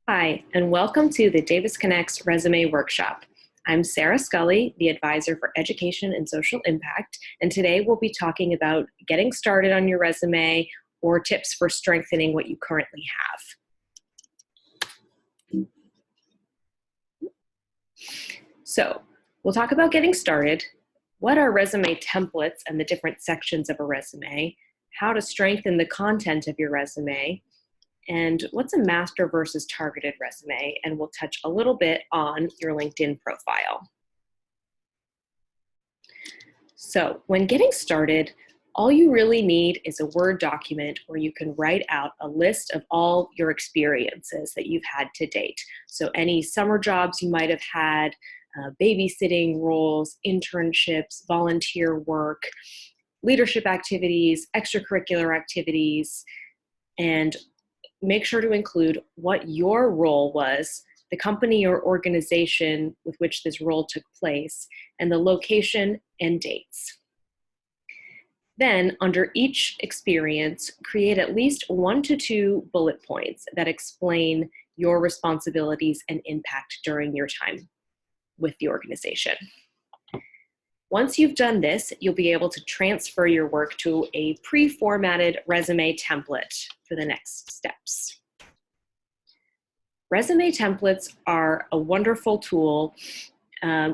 Hi, and welcome to the Davis Connects Resume Workshop. I'm Sarah Scully, the Advisor for Education and Social Impact, and today we'll be talking about getting started on your resume or tips for strengthening what you currently have. So, we'll talk about getting started, what are resume templates and the different sections of a resume, how to strengthen the content of your resume, and what's a master versus targeted resume, and we'll touch a little bit on your LinkedIn profile. So when getting started, all you really need is a Word document where you can write out a list of all your experiences that you've had to date. So any summer jobs you might have had, babysitting roles, internships, volunteer work, leadership activities, extracurricular activities, and make sure to include what your role was, the company or organization with which this role took place, and the location and dates. Then, under each experience, create at least 1 to 2 bullet points that explain your responsibilities and impact during your time with the organization. Once you've done this, you'll be able to transfer your work to a pre-formatted resume template for the next steps. Resume templates are a wonderful tool,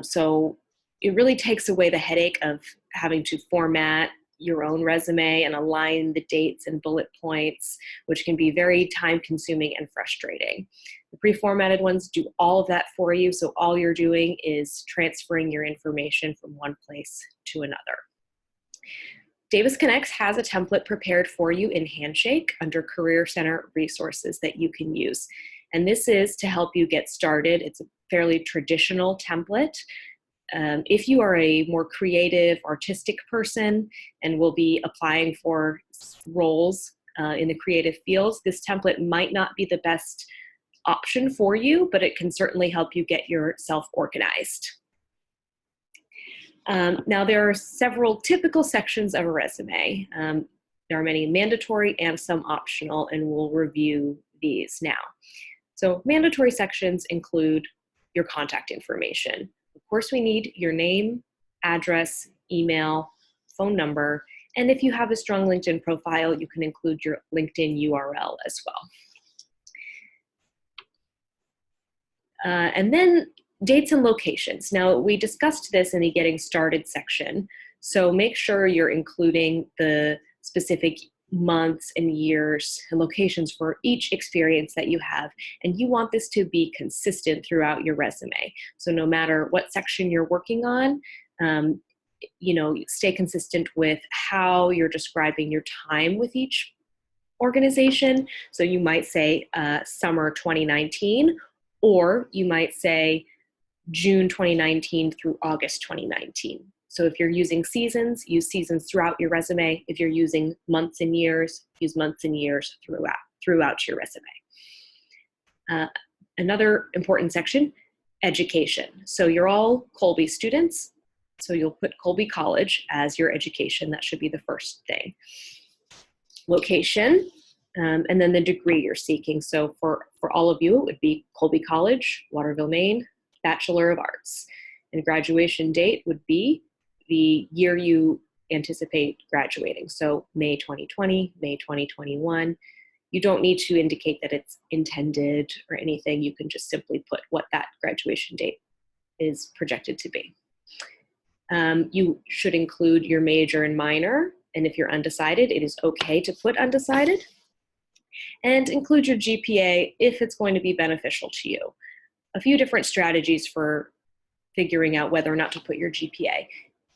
so it really takes away the headache of having to format your own resume and align the dates and bullet points, which can be very time-consuming and frustrating. The pre-formatted ones do all of that for you, so all you're doing is transferring your information from one place to another. Davis Connects has a template prepared for you in Handshake under Career Center resources that you can use. And this is to help you get started. It's a fairly traditional template. If you are a more creative, artistic person and will be applying for roles in the creative fields, this template might not be the best option for you, but it can certainly help you get yourself organized. Now, there are several typical sections of a resume. There are many mandatory and some optional, and we'll review these now. So mandatory sections include your contact information. Of course, we need your name, address, email, phone number, and if you have a strong LinkedIn profile, you can include your LinkedIn URL as well. And then dates and locations. Now, we discussed this in the Getting Started section, so make sure you're including the specific months and years and locations for each experience that you have. And you want this to be consistent throughout your resume. So no matter what section you're working on, stay consistent with how you're describing your time with each organization. So you might say summer 2019, or you might say June 2019 through August 2019. So if you're using seasons, use seasons throughout your resume. If you're using months and years, use months and years throughout your resume. Another important section, education. So you're all Colby students, so you'll put Colby College as your education. That should be the first thing. Location, and then the degree you're seeking. So for all of you, it would be Colby College, Waterville, Maine, Bachelor of Arts. And graduation date would be the year you anticipate graduating. So May 2020, May 2021. You don't need to indicate that it's intended or anything. You can just simply put what that graduation date is projected to be. You should include your major and minor. And if you're undecided, it is okay to put undecided. And include your GPA if it's going to be beneficial to you. A few different strategies for figuring out whether or not to put your GPA.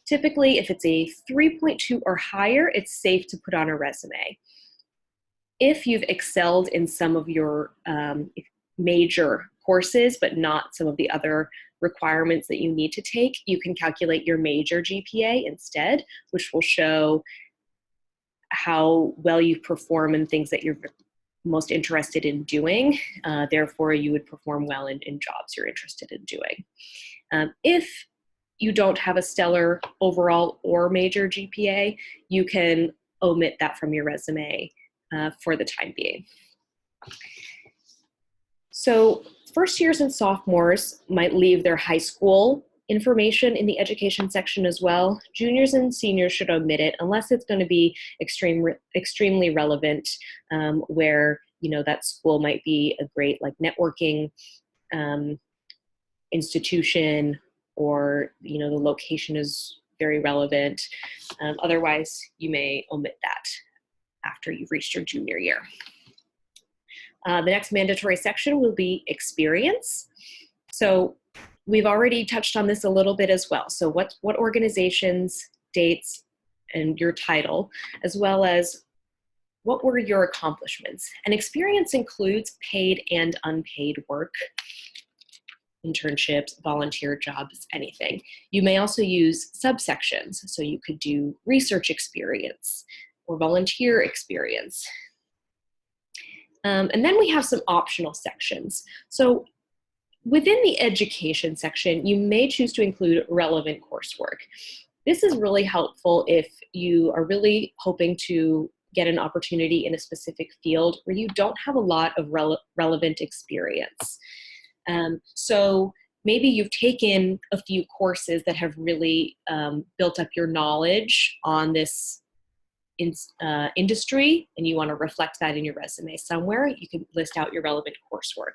Typically, if it's a 3.2 or higher, it's safe to put on a resume. If you've excelled in some of your major courses, but not some of the other requirements that you need to take, you can calculate your major GPA instead, which will show how well you perform in things that you're most interested in doing. Therefore, you would perform well in jobs you're interested in doing. If you don't have a stellar overall or major GPA, you can omit that from your resume for the time being. So first years and sophomores might leave their high school information in the education section as well. Juniors and seniors should omit it unless it's going to be extremely relevant, where that school might be a great like networking institution, or the location is very relevant. Otherwise, you may omit that after you've reached your junior year. The next mandatory section will be experience. So we've already touched on this a little bit as well. So what organizations, dates, and your title, as well as what were your accomplishments. And experience includes paid and unpaid work, internships, volunteer jobs, anything. You may also use subsections. So you could do research experience or volunteer experience. And then we have some optional sections. So within the education section, you may choose to include relevant coursework. This is really helpful if you are really hoping to get an opportunity in a specific field where you don't have a lot of relevant experience. So maybe you've taken a few courses that have really built up your knowledge on this industry, and you want to reflect that in your resume somewhere. You can list out your relevant coursework.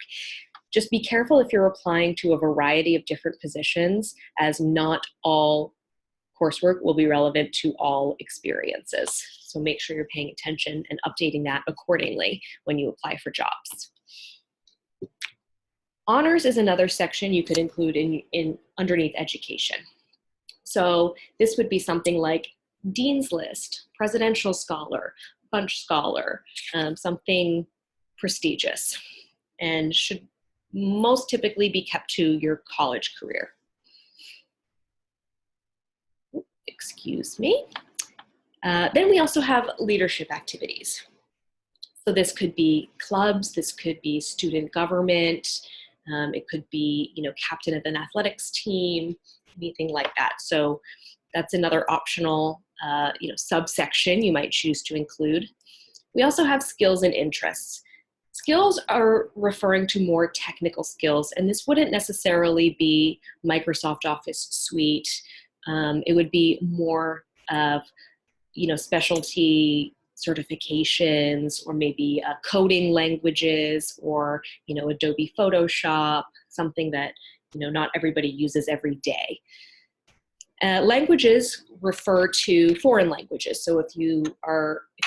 Just be careful if you're applying to a variety of different positions, as not all coursework will be relevant to all experiences. So make sure you're paying attention and updating that accordingly when you apply for jobs. Honors is another section you could include in underneath education. So this would be something like Dean's List, Presidential Scholar, Bunch Scholar, something prestigious, and should most typically be kept to your college career. Excuse me. Then we also have leadership activities. So this could be clubs, this could be student government, it could be, captain of an athletics team, anything like that. So that's another optional, subsection you might choose to include. We also have skills and interests. Skills are referring to more technical skills, and this wouldn't necessarily be Microsoft Office Suite. It would be more of, specialty certifications, or maybe coding languages, or, Adobe Photoshop, something that, not everybody uses every day. Languages refer to foreign languages. So if you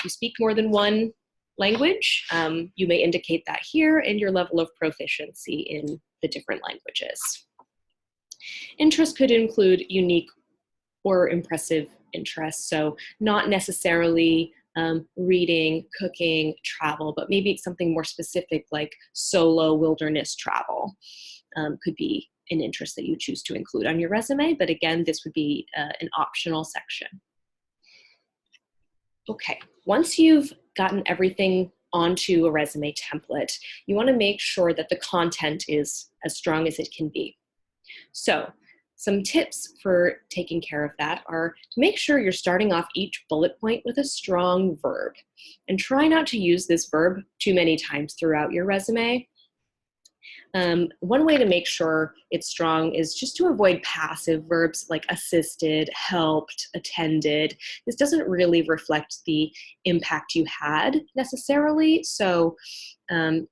speak more than one language, you may indicate that here and your level of proficiency in the different languages. Interests could include unique or impressive interests. So not necessarily reading, cooking, travel, but maybe something more specific like solo wilderness travel could be an interest that you choose to include on your resume. But again, this would be an optional section. Okay, once you've gotten everything onto a resume template, you want to make sure that the content is as strong as it can be. So some tips for taking care of that are to make sure you're starting off each bullet point with a strong verb, and try not to use this verb too many times throughout your resume. One way to make sure it's strong is just to avoid passive verbs like assisted, helped, attended. This doesn't really reflect the impact you had necessarily. So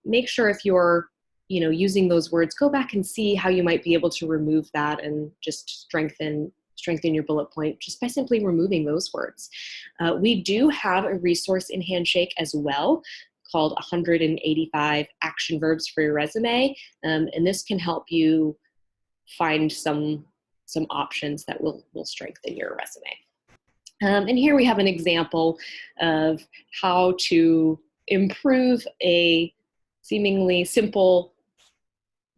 make sure if you're using those words, go back and see how you might be able to remove that and just strengthen your bullet point just by simply removing those words. We do have a resource in Handshake as well, called 185 action verbs for your resume. And this can help you find some options that will strengthen your resume. And here we have an example of how to improve a seemingly simple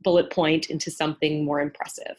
bullet point into something more impressive.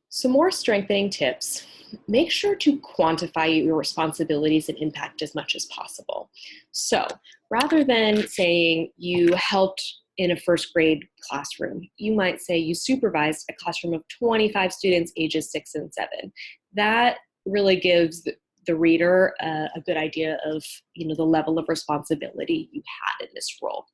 Some more strengthening tips. Make sure to quantify your responsibilities and impact as much as possible. So rather than saying you helped in a first grade classroom, you might say you supervised a classroom of 25 students ages 6 and 7. That really gives the reader a good idea of, the level of responsibility you had in this role.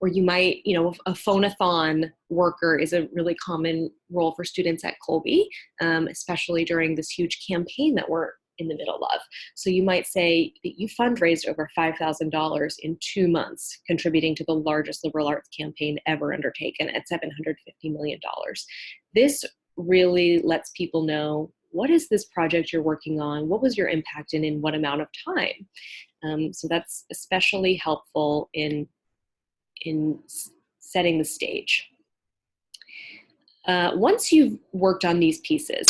Or you might, a phone-a-thon worker is a really common role for students at Colby, especially during this huge campaign that we're in the middle of. So you might say that you fundraised over $5,000 in 2 months, contributing to the largest liberal arts campaign ever undertaken at $750 million. This really lets people know, what is this project you're working on? What was your impact and in what amount of time? So that's especially helpful in setting the stage. Once you've worked on these pieces,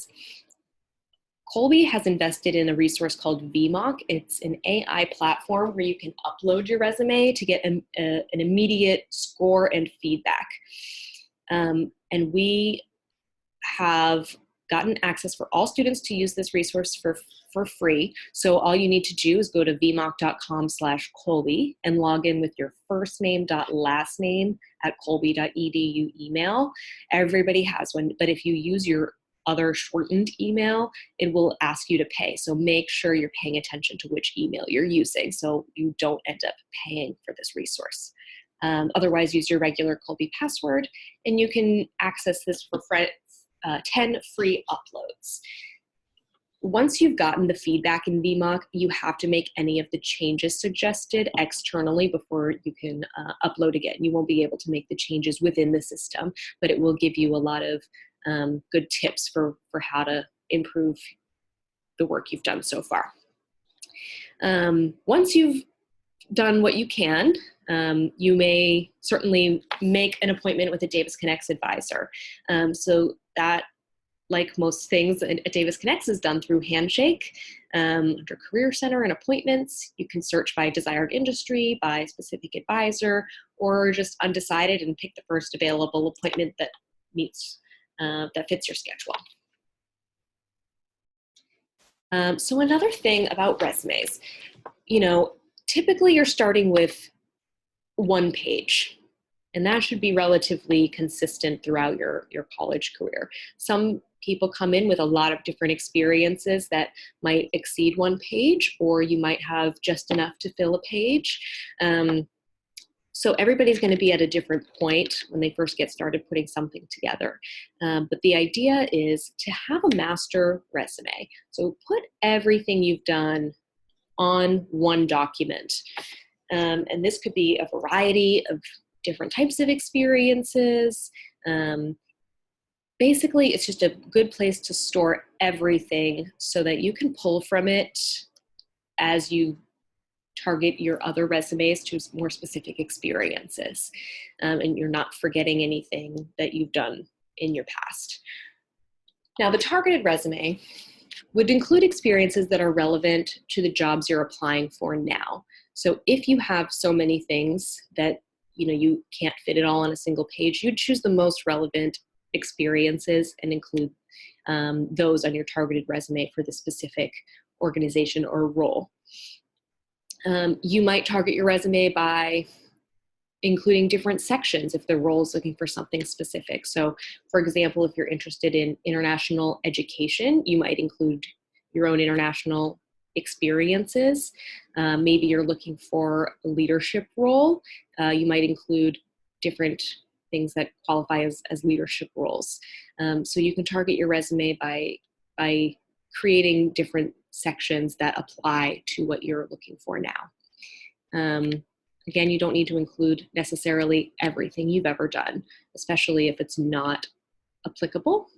Colby has invested in a resource called VMock. It's an AI platform where you can upload your resume to get an immediate score and feedback. And we have gotten access for all students to use this resource for free. So all you need to do is go to vmock.com/Colby and log in with your first name last name @colby.edu email. Everybody has one, but if you use your other shortened email, it will ask you to pay. So make sure you're paying attention to which email you're using so you don't end up paying for this resource. Otherwise, use your regular Colby password, and you can access this for 10 free uploads. Once you've gotten the feedback in VMock, you have to make any of the changes suggested externally before you can upload again. You won't be able to make the changes within the system, but it will give you a lot of good tips for how to improve the work you've done so far. Once you've done what you can, you may certainly make an appointment with a Davis Connects advisor. So that, like most things at Davis Connects, is done through Handshake. Under Career Center and appointments, you can search by desired industry, by specific advisor, or just undecided and pick the first available appointment that fits your schedule. So another thing about resumes, typically you're starting with one page, and that should be relatively consistent throughout your college career. Some people come in with a lot of different experiences that might exceed one page, or you might have just enough to fill a page. So everybody's going to be at a different point when they first get started putting something together. But the idea is to have a master resume. So put everything you've done on one document. And this could be a variety of different types of experiences. Basically, it's just a good place to store everything so that you can pull from it as you target your other resumes to more specific experiences. And you're not forgetting anything that you've done in your past. Now, the targeted resume would include experiences that are relevant to the jobs you're applying for now. So if you have so many things that you can't fit it all on a single page, you'd choose the most relevant experiences and include those on your targeted resume for the specific organization or role. You might target your resume by including different sections if the role is looking for something specific. So, for example, if you're interested in international education, you might include your own international experiences. Maybe you're looking for a leadership role. You might include different things that qualify as leadership roles. So you can target your resume by creating different sections that apply to what you're looking for now. Again, you don't need to include necessarily everything you've ever done, especially if it's not applicable.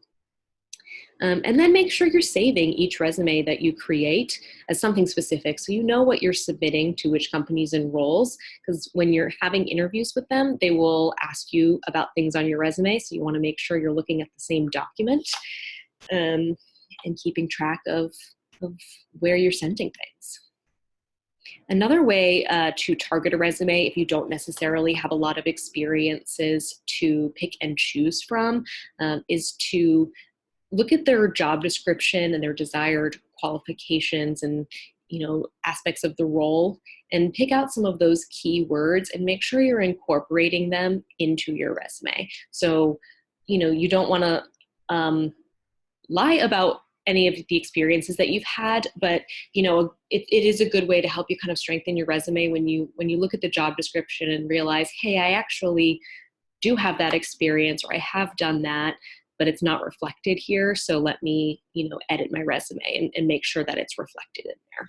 And then make sure you're saving each resume that you create as something specific so you know what you're submitting to which companies and roles, because when you're having interviews with them, they will ask you about things on your resume, so you want to make sure you're looking at the same document and keeping track of where you're sending things. Another way to target a resume, if you don't necessarily have a lot of experiences to pick and choose from, is to look at their job description and their desired qualifications and aspects of the role, and pick out some of those key words and make sure you're incorporating them into your resume. So you don't want to lie about any of the experiences that you've had, but you know, it is a good way to help you kind of strengthen your resume when you look at the job description and realize, hey, I actually do have that experience, or I have done that, but it's not reflected here. So let me, you know, edit my resume and make sure that it's reflected in there.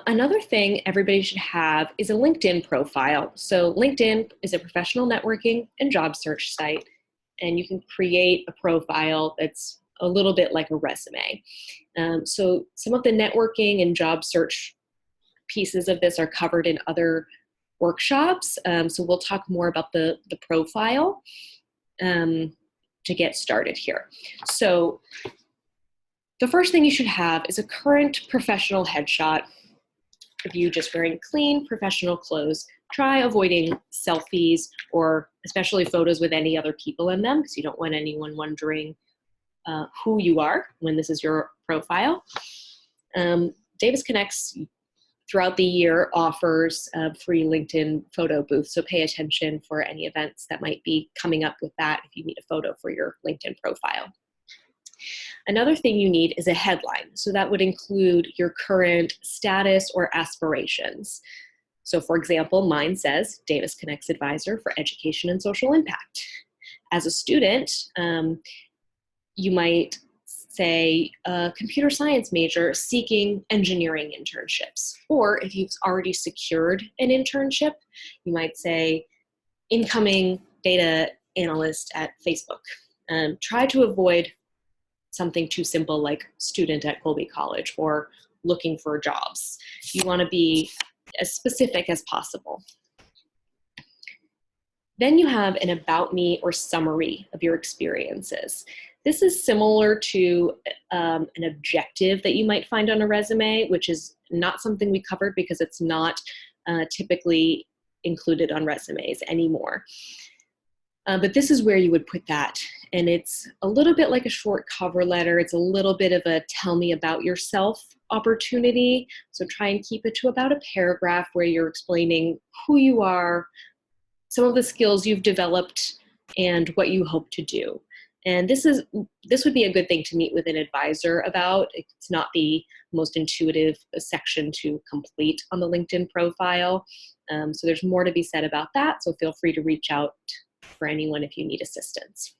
Another thing everybody should have is a LinkedIn profile. So LinkedIn is a professional networking and job search site, and you can create a profile that's a little bit like a resume. So some of the networking and job search pieces of this are covered in other workshops. So we'll talk more about the profile to get started here. So the first thing you should have is a current professional headshot of you just wearing clean professional clothes. Try avoiding selfies, or especially photos with any other people in them, because you don't want anyone wondering who you are when this is your profile. Davis Connects throughout the year offers free LinkedIn photo booths, so pay attention for any events that might be coming up with that if you need a photo for your LinkedIn profile. Another thing you need is a headline. So that would include your current status or aspirations. So for example, mine says Davis Connects Advisor for Education and Social Impact. As a student, you might say a computer science major seeking engineering internships. Or if you've already secured an internship, you might say incoming data analyst at Facebook. Try to avoid something too simple like student at Colby College or looking for jobs. You want to be as specific as possible. Then you have an about me or summary of your experiences. This is similar to an objective that you might find on a resume, which is not something we covered because it's not typically included on resumes anymore. But this is where you would put that. And it's a little bit like a short cover letter. It's a little bit of a tell me about yourself opportunity. So try and keep it to about a paragraph where you're explaining who you are, some of the skills you've developed, and what you hope to do. And this would be a good thing to meet with an advisor about. It's not the most intuitive section to complete on the LinkedIn profile. So there's more to be said about that. So feel free to reach out for anyone if you need assistance.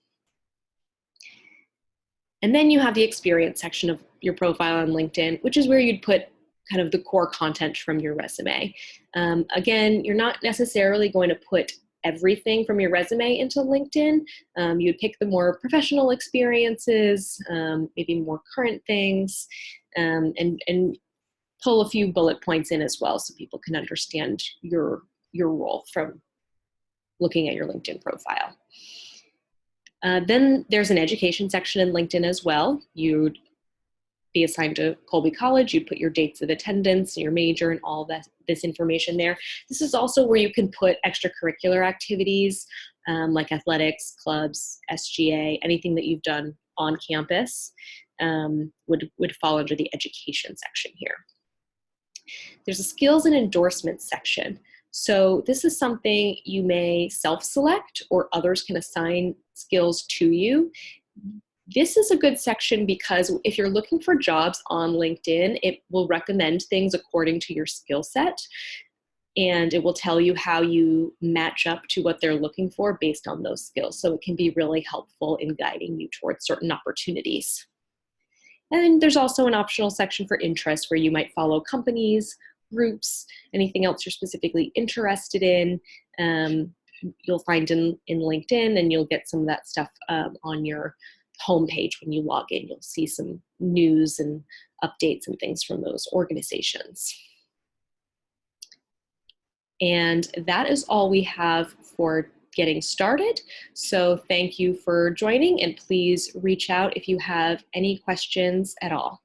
And then you have the experience section of your profile on LinkedIn, which is where you'd put kind of the core content from your resume. Again, you're not necessarily going to put everything from your resume into LinkedIn. You'd pick the more professional experiences, maybe more current things, and pull a few bullet points in as well so people can understand your role from looking at your LinkedIn profile. Then there's an education section in LinkedIn as well. You'd be assigned to Colby College, you'd put your dates of attendance, your major, and all this information there. This is also where you can put extracurricular activities like athletics, clubs, SGA, anything that you've done on campus would fall under the education section here. There's a skills and endorsements section. So this is something you may self-select or others can assign skills to you. This is a good section because if you're looking for jobs on LinkedIn, it will recommend things according to your skill set, and it will tell you how you match up to what they're looking for based on those skills. So it can be really helpful in guiding you towards certain opportunities. And there's also an optional section for interests where you might follow companies, groups, anything else you're specifically interested in. You'll find in LinkedIn, and you'll get some of that stuff on your homepage when you log in. You'll see some news and updates and things from those organizations. And that is all we have for getting started. So thank you for joining, and please reach out if you have any questions at all.